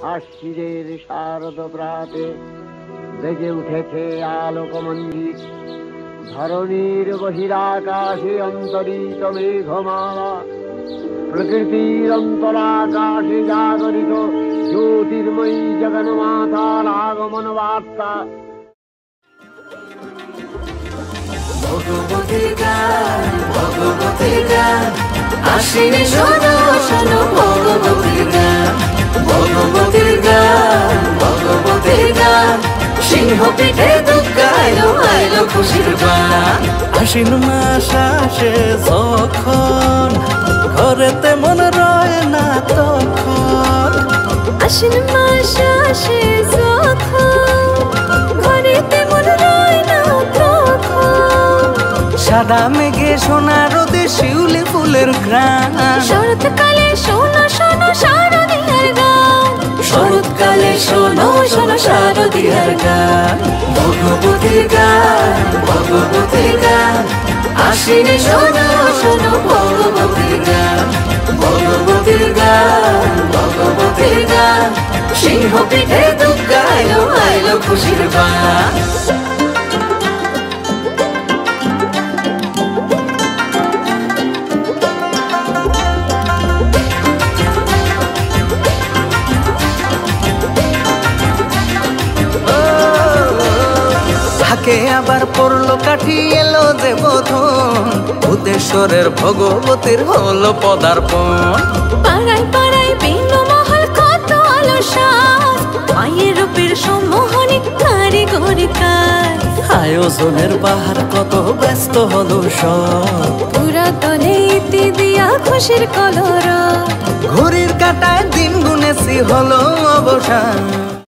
আশ্বিনের শারদ প্রাতে বেজে উঠেছে আলোক মন্দির। ধরণীর বহিরাকাশে অন্তরিত মেঘমালা, প্রকৃতির অন্তরাকাশে জাগরিত জ্যোতির্ময়ী জগন্মাতার আগমন বার্তা। ভগবতীর গান, ভগবতীর গান, আশ্বিনে শোনো শোনো ভগবতীর গান, ভগবতীর গান, ভগবতীর গান। সিংহ পিঠে দুর্গা এলো আইলো খুশির গান। আশ্বিন মাস আসে যখন ঘরেতে মন রয় না তখন। আশ্বিন মাস আসে যখন ঘরেতে মন রয় না তখন। সাদা মেঘে সোনা রোদে শিউলি ফুলের ঘ্রাণ। শরৎকালে শোনো শোনো শারদীয়ার গান, শরৎকালে শোনো শোনো শারদীয়ার গান। ভগবতীর গান, ভগবতীর গান, আশ্বিনে শোনো শোনো ভগবতীর গান, ভগবতীর গান, ভগবতীর গান। সিংহ পিঠে দুর্গা এলো আইলো খুশির গান। কে আবার পড়লো কাঠি এলো যে বোধন, ভূতেশ্বরের ভগবতীর হলো পদার্পণ। পাড়ায় পাড়ায় ভিন্ন মহল কত আলো সাজ, মায়ের রূপের সম্মোহনী কারিগরি কাজ। আয়োজনের বাহার কত ব্যস্ত হলো সব, পুরাতনে ইতি দিয়া খুশির কলরব। ঘড়ির কাঁটায় দিন গুনেছি হলো অবসান।